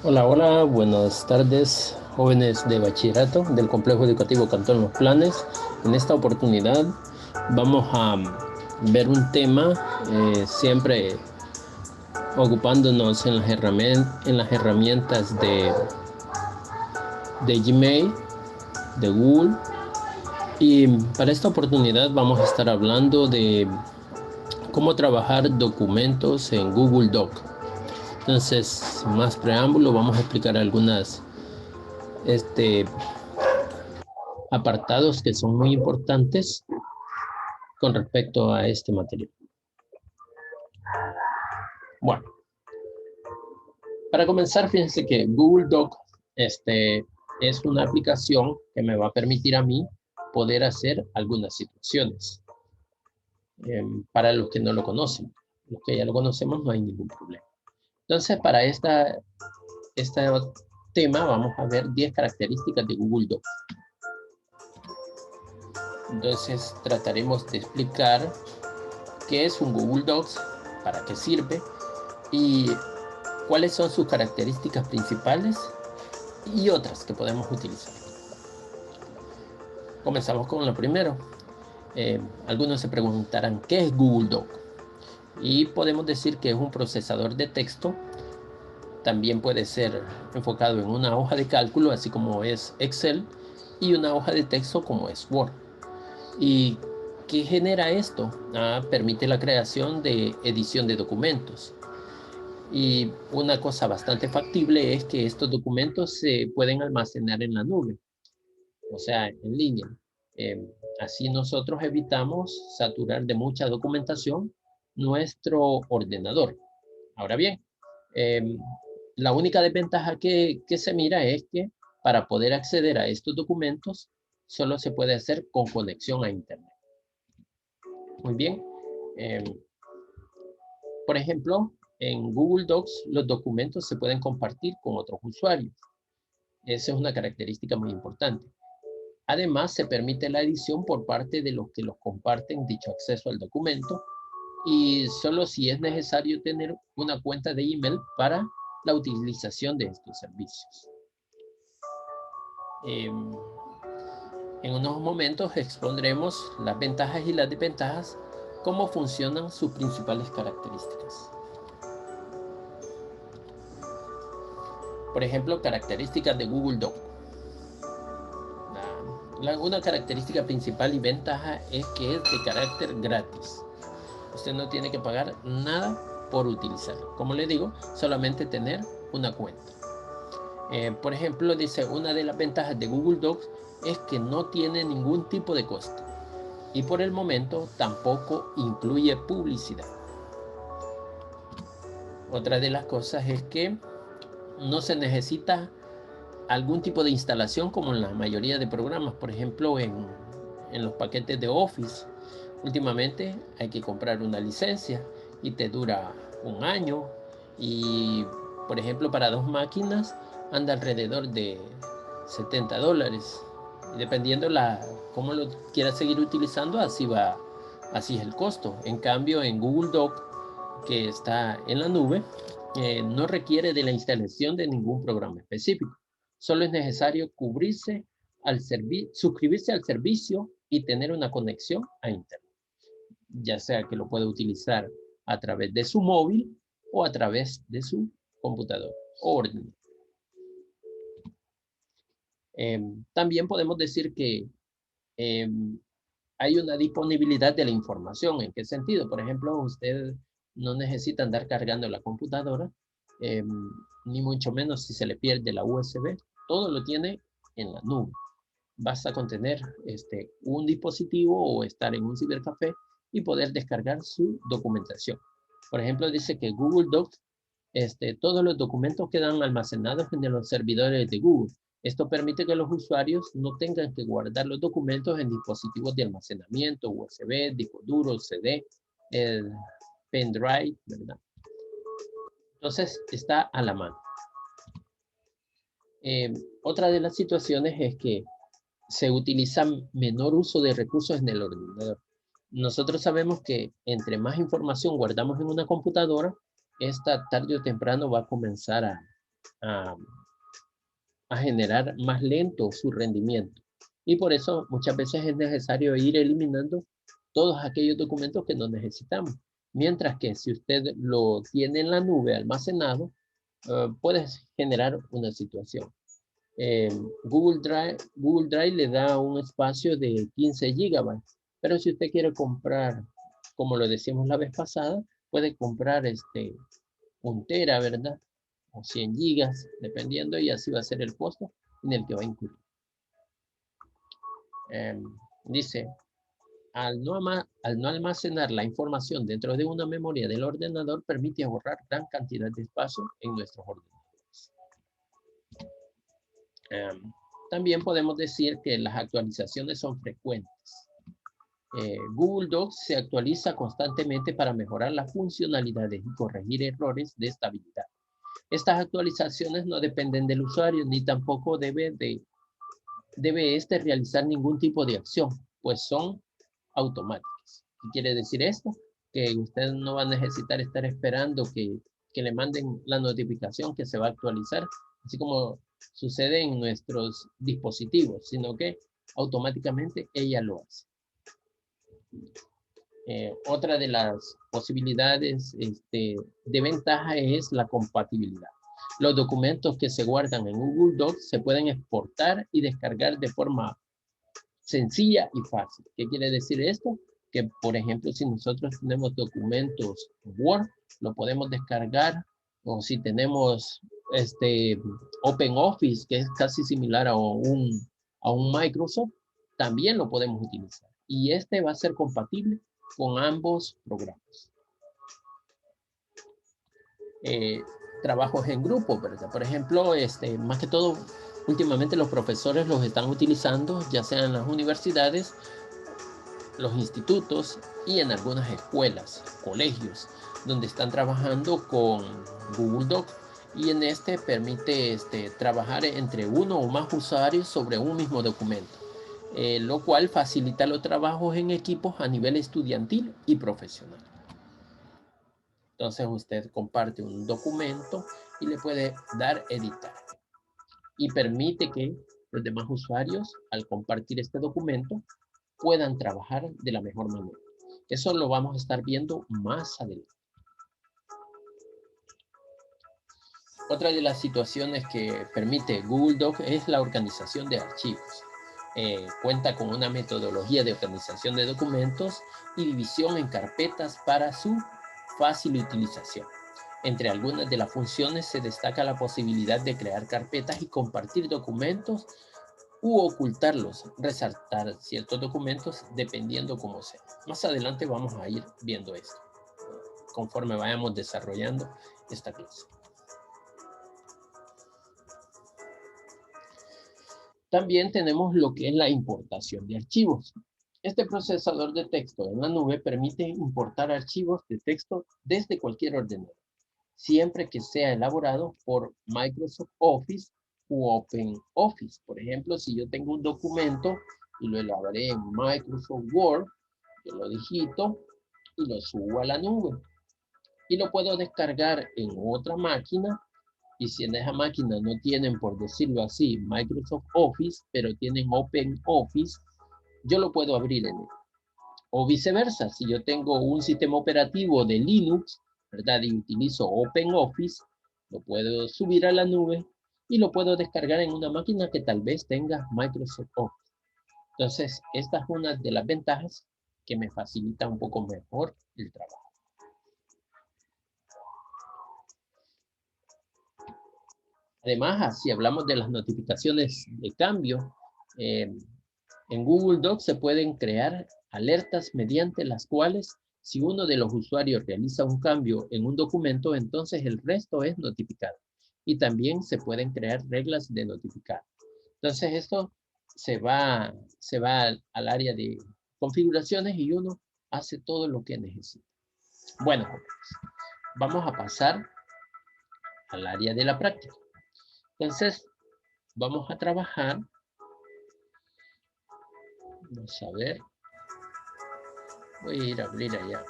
Hola, hola, buenas tardes, jóvenes de bachillerato del Complejo Educativo Cantón Los Planes. En esta oportunidad vamos a ver un tema siempre ocupándonos en las herramientas de Gmail, de Google. Y para esta oportunidad vamos a estar hablando de cómo trabajar documentos en Google Doc. Entonces, sin más preámbulo, vamos a explicar algunas este, apartados que son muy importantes con respecto a este material. Bueno, para comenzar, fíjense que Google Doc es una aplicación que me va a permitir a mí poder hacer algunas situaciones. Para los que no lo conocen, los que ya lo conocemos no hay ningún problema. Entonces, para este tema vamos a ver 10 características de Google Doc. Entonces, trataremos de explicar qué es un Google Docs, para qué sirve y cuáles son sus características principales y otras que podemos utilizar. Comenzamos con lo primero. Algunos se preguntarán, ¿qué es Google Doc? Y podemos decir que es un procesador de texto. También puede ser enfocado en una hoja de cálculo, así como es Excel, y una hoja de texto como es Word. ¿Y qué genera esto? Permite la creación de edición de documentos. Y una cosa bastante factible es que estos documentos se pueden almacenar en la nube, o sea, en línea. Eh, Así nosotros evitamos saturar de mucha documentación nuestro ordenador. Ahora bien, eh, la única desventaja que se mira es que para poder acceder a estos documentos solo se puede hacer con conexión a Internet. Muy bien. Eh, por ejemplo, en Google Docs los documentos se pueden compartir con otros usuarios. Esa es una característica muy importante. Además, se permite la edición por parte de los que los comparten dicho acceso al documento y solo si es necesario tener una cuenta de email para la utilización de estos servicios. En unos momentos expondremos las ventajas y las desventajas, cómo funcionan sus principales características. Por ejemplo, características de Google Doc. Una característica principal y ventaja es que es de carácter gratis. Usted no tiene que pagar nada por utilizarlo. Como le digo, solamente tener una cuenta. Por ejemplo, dice, una de las ventajas de Google Docs es que no tiene ningún tipo de costo. Y por el momento tampoco incluye publicidad. Otra de las cosas es que no se necesita algún tipo de instalación como en la mayoría de programas. Por ejemplo, en los paquetes de Office. Últimamente hay que comprar una licencia y te dura un año. Y, por ejemplo, para dos máquinas anda alrededor de $70. Y dependiendo cómo lo quieras seguir utilizando, así es el costo. En cambio, en Google Doc, que está en la nube, no requiere de la instalación de ningún programa específico. Solo es necesario suscribirse al servicio y tener una conexión a Internet, ya sea que lo pueda utilizar a través de su móvil o a través de su computador o ordenador. También podemos decir que eh, hay una disponibilidad de la información. ¿En qué sentido? Por ejemplo, usted no necesita andar cargando la computadora, eh, ni mucho menos si se le pierde la USB. Todo lo tiene en la nube. Basta con tener un dispositivo o estar en un cibercafé y poder descargar su documentación. Por ejemplo, dice que Google Docs, todos los documentos quedan almacenados en los servidores de Google. Esto permite que los usuarios no tengan que guardar los documentos en dispositivos de almacenamiento, USB, disco duro, CD, pendrive, ¿verdad? Entonces, está a la mano. Otra de las situaciones es que se utiliza menor uso de recursos en el ordenador. Nosotros sabemos que entre más información guardamos en una computadora, esta tarde o temprano va a comenzar a, a generar más lento su rendimiento. Y por eso muchas veces es necesario ir eliminando todos aquellos documentos que no necesitamos. Mientras que si usted lo tiene en la nube almacenado, puede generar una situación. Google Drive le da un espacio de 15 gigabytes, pero si usted quiere comprar, como lo decíamos la vez pasada, puede comprar un tera, ¿verdad? O 100 gigas, dependiendo, y así va a ser el costo en el que va a incluir. Dice, al no almacenar la información dentro de una memoria del ordenador, permite ahorrar gran cantidad de espacio en nuestros ordenadores. También podemos decir que las actualizaciones son frecuentes. Google Docs se actualiza constantemente para mejorar las funcionalidades y corregir errores de estabilidad. Estas actualizaciones no dependen del usuario ni tampoco debe realizar ningún tipo de acción, pues son automáticas. ¿Qué quiere decir esto? Que usted no va a necesitar estar esperando que le manden la notificación que se va a actualizar, así como sucede en nuestros dispositivos, sino que automáticamente ella lo hace. Otra de las posibilidades de ventaja es la compatibilidad. Los documentos que se guardan en Google Docs se pueden exportar y descargar de forma sencilla y fácil. ¿Qué quiere decir esto? Que, por ejemplo, si nosotros tenemos documentos Word, lo podemos descargar, o si tenemos OpenOffice, que es casi similar a un Microsoft, también lo podemos utilizar. Y va a ser compatible con ambos programas. Trabajos en grupo, ¿verdad? Por ejemplo, más que todo, últimamente los profesores los están utilizando, ya sea en las universidades, los institutos y en algunas escuelas, colegios, donde están trabajando con Google Docs. Y en permite trabajar entre uno o más usuarios sobre un mismo documento, lo cual facilita los trabajos en equipos a nivel estudiantil y profesional. Entonces usted comparte un documento y le puede dar editar. Y permite que los demás usuarios, al compartir este documento, puedan trabajar de la mejor manera. Eso lo vamos a estar viendo más adelante. Otra de las situaciones que permite Google Docs es la organización de archivos. Cuenta con una metodología de organización de documentos y división en carpetas para su fácil utilización. Entre algunas de las funciones se destaca la posibilidad de crear carpetas y compartir documentos u ocultarlos, resaltar ciertos documentos dependiendo cómo sea. Más adelante vamos a ir viendo esto, conforme vayamos desarrollando esta clase. También tenemos lo que es la importación de archivos. Este procesador de texto en la nube permite importar archivos de texto desde cualquier ordenador, siempre que sea elaborado por Microsoft Office u OpenOffice. Por ejemplo, si yo tengo un documento y lo elaboré en Microsoft Word, yo lo digito y lo subo a la nube. Y lo puedo descargar en otra máquina. Y si en esa máquina no tienen, por decirlo así, Microsoft Office, pero tienen OpenOffice, yo lo puedo abrir en él. O viceversa, si yo tengo un sistema operativo de Linux, ¿verdad? Y utilizo OpenOffice, lo puedo subir a la nube y lo puedo descargar en una máquina que tal vez tenga Microsoft Office. Entonces, esta es una de las ventajas que me facilita un poco mejor el trabajo. Además, si hablamos de las notificaciones de cambio, en Google Docs se pueden crear alertas mediante las cuales si uno de los usuarios realiza un cambio en un documento, entonces el resto es notificado. Y también se pueden crear reglas de notificar. Entonces esto se va al área de configuraciones y uno hace todo lo que necesita. Bueno, vamos a pasar al área de la práctica. Entonces, vamos a trabajar. Vamos a ver. Voy a ir a abrir allá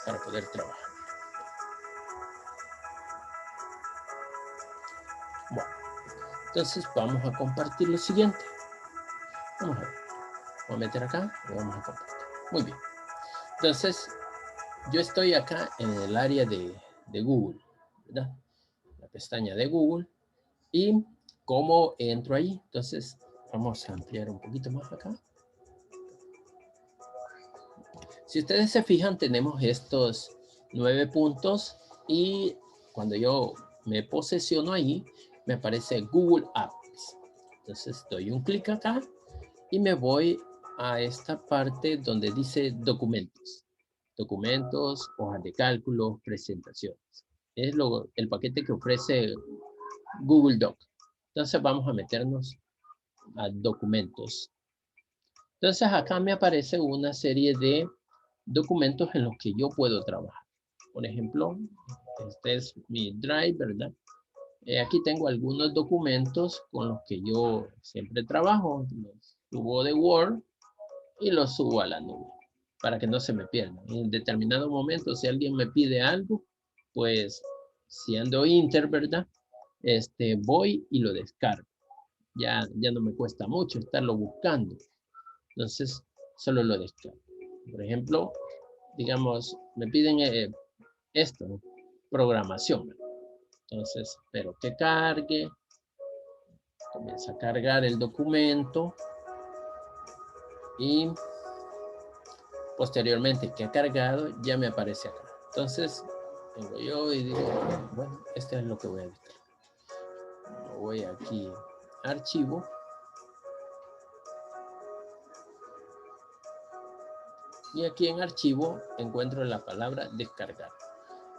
para poder trabajar. Entonces vamos a compartir lo siguiente. Vamos a ver. Voy a meter acá y vamos a compartir. Muy bien. Entonces, yo estoy acá en el área de Google, ¿verdad? La pestaña de Google. ¿Y cómo entro ahí? Entonces, vamos a ampliar un poquito más acá. Si ustedes se fijan, tenemos estos 9 puntos y cuando yo me posesiono ahí, me aparece Google Apps. Entonces, doy un clic acá y me voy a esta parte donde dice documentos. Documentos, hojas de cálculo, presentaciones. Es el paquete que ofrece Google Doc. Entonces vamos a meternos a documentos. Entonces acá me aparece una serie de documentos en los que yo puedo trabajar. Por ejemplo, este es mi Drive, ¿verdad? Aquí tengo algunos documentos con los que yo siempre trabajo. Los subo de Word y los subo a la nube para que no se me pierdan. En determinado momento, si alguien me pide algo, pues si ando Inter, ¿verdad? Voy y lo descargo. Ya no me cuesta mucho estarlo buscando. Entonces, solo lo descargo. Por ejemplo, digamos, me piden esto, ¿no? Programación. Entonces, espero que cargue. Comienza a cargar el documento. Y posteriormente que ha cargado, ya me aparece acá. Entonces, tengo yo y digo, bueno, esto es lo que voy a descargar. Voy aquí, archivo. Y aquí en archivo encuentro la palabra descargar.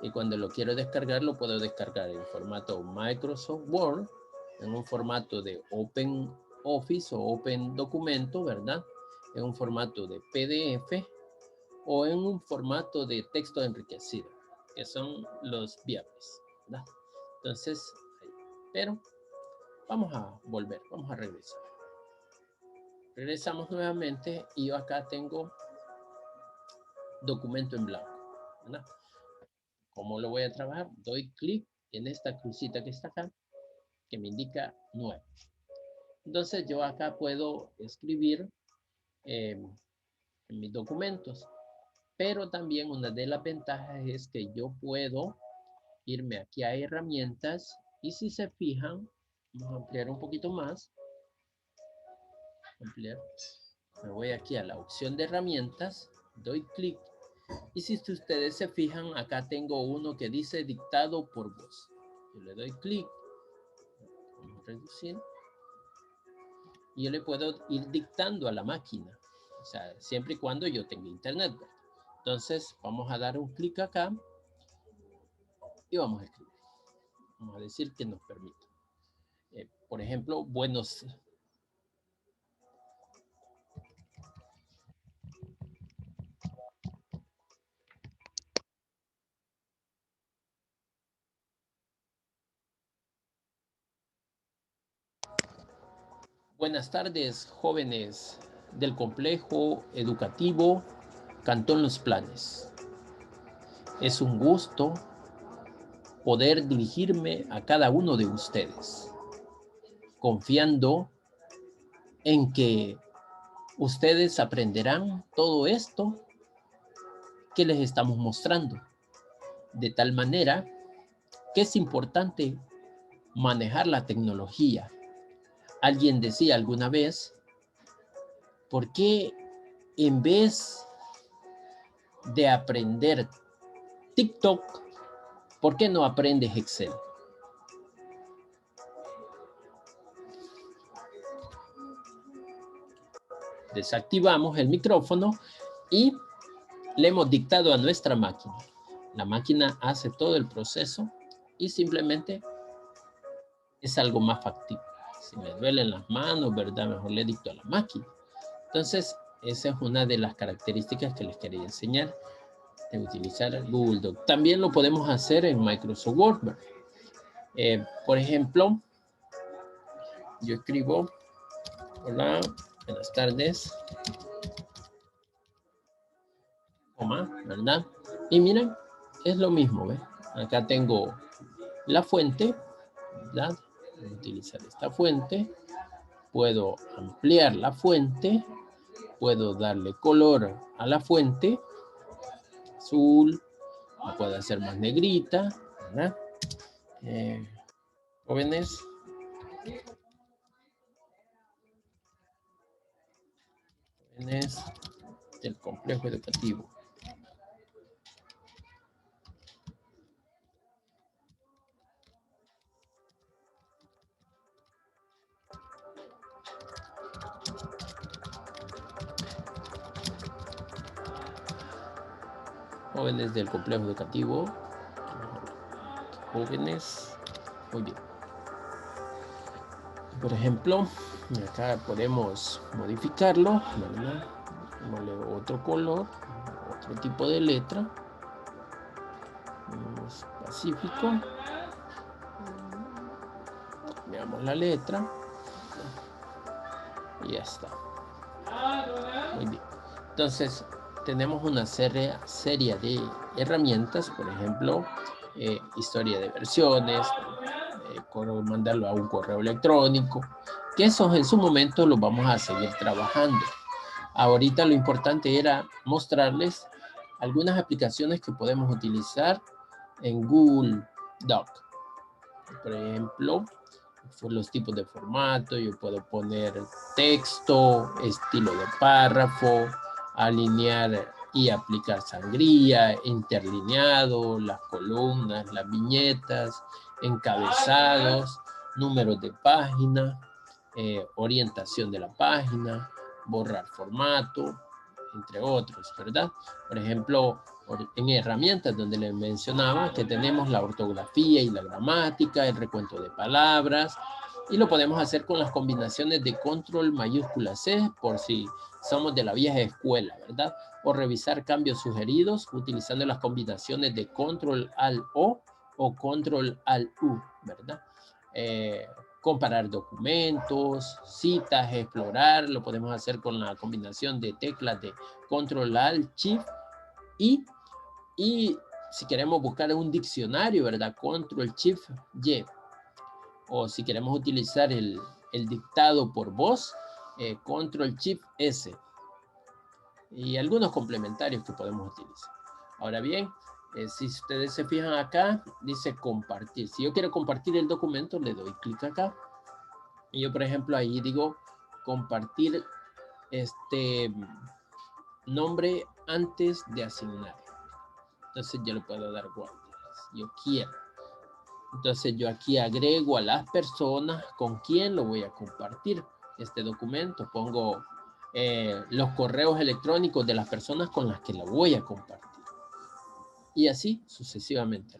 Y cuando lo quiero descargar, lo puedo descargar en formato Microsoft Word, en un formato de Open Office o Open Documento, ¿verdad? En un formato de PDF o en un formato de texto enriquecido, que son los viables, ¿verdad? Entonces, pero vamos a volver, vamos a regresar. Regresamos nuevamente y yo acá tengo documento en blanco, ¿verdad? ¿Cómo lo voy a trabajar? Doy clic en esta crucita que está acá, que me indica nuevo. Entonces yo acá puedo escribir en mis documentos, pero también una de las ventajas es que yo puedo irme aquí a herramientas y si se fijan, vamos a ampliar un poquito más. Ampliar. Me voy aquí a la opción de herramientas, doy clic y si ustedes se fijan, acá tengo uno que dice dictado por voz. Yo le doy clic, vamos a reducir, y yo le puedo ir dictando a la máquina, o sea, siempre y cuando yo tenga internet. Entonces, vamos a dar un clic acá y vamos a escribir. Vamos a decir que nos permite. Por ejemplo, buenas tardes, jóvenes del complejo educativo Cantón Los Planes. Es un gusto poder dirigirme a cada uno de ustedes, confiando en que ustedes aprenderán todo esto que les estamos mostrando, de tal manera que es importante manejar la tecnología. Alguien decía alguna vez, ¿por qué en vez de aprender TikTok, por qué no aprendes Excel? Desactivamos el micrófono y le hemos dictado a nuestra máquina. La máquina hace todo el proceso y simplemente es algo más factible. Si me duelen las manos, ¿verdad? Mejor le dicto a la máquina. Entonces, esa es una de las características que les quería enseñar de utilizar Google Doc. También lo podemos hacer en Microsoft Word. Por ejemplo, yo escribo, hola, buenas tardes, coma, ¿verdad? Y miren, es lo mismo, ¿ves? Acá tengo la fuente, ¿verdad? utilizar esta fuente. Puedo ampliar la fuente. Puedo darle color a la fuente. Azul. La puedo hacer más negrita, ¿verdad? Jóvenes. Jóvenes del complejo educativo. Jóvenes del complejo educativo. Jóvenes. Muy bien. Por ejemplo, acá podemos modificarlo, ¿verdad? Darle otro color, otro tipo de letra. Pacífico. Veamos la letra. Y ya está. Muy bien. Entonces, tenemos una serie de herramientas, por ejemplo, historia de versiones, mandarlo a un correo electrónico, que esos en su momento los vamos a seguir trabajando. Ahorita lo importante era mostrarles algunas aplicaciones que podemos utilizar en Google Doc. Por ejemplo, los tipos de formato, yo puedo poner texto, estilo de párrafo, alinear y aplicar sangría, interlineado, las columnas, las viñetas, encabezados, números de página, orientación de la página, borrar formato, entre otros, ¿verdad? Por ejemplo, en herramientas donde les mencionaba que tenemos la ortografía y la gramática, el recuento de palabras, y lo podemos hacer con las combinaciones de control mayúscula C, por si somos de la vieja escuela, ¿verdad? O revisar cambios sugeridos utilizando las combinaciones de control al o control al U, ¿verdad? Comparar documentos, citas, explorar, lo podemos hacer con la combinación de teclas de control alt shift y si queremos buscar un diccionario, ¿verdad? Control shift Y. O si queremos utilizar el dictado por voz, control shift S. Y algunos complementarios que podemos utilizar. Ahora bien, si ustedes se fijan acá, dice compartir. Si yo quiero compartir el documento, le doy clic acá. Y yo, por ejemplo, ahí digo compartir este nombre antes de asignar. Entonces yo le puedo dar guardar si yo quiero. Entonces yo aquí agrego a las personas con quien lo voy a compartir este documento. Pongo los correos electrónicos de las personas con las que lo voy a compartir. Y así sucesivamente.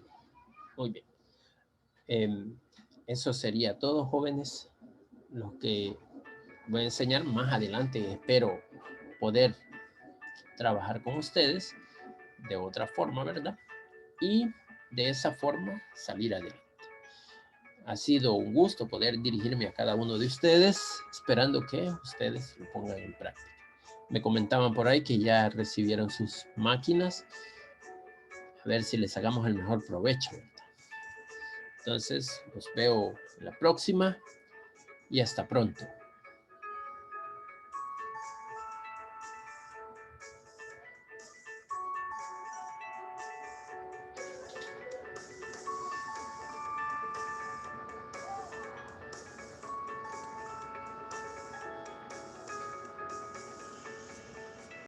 Muy bien. Eso sería todo, jóvenes. Lo que voy a enseñar más adelante. Espero poder trabajar con ustedes de otra forma, ¿verdad? Y de esa forma salir adelante. Ha sido un gusto poder dirigirme a cada uno de ustedes, esperando que ustedes lo pongan en práctica. Me comentaban por ahí que ya recibieron sus máquinas. A ver si les hagamos el mejor provecho, ¿verdad? Entonces, los veo en la próxima y hasta pronto.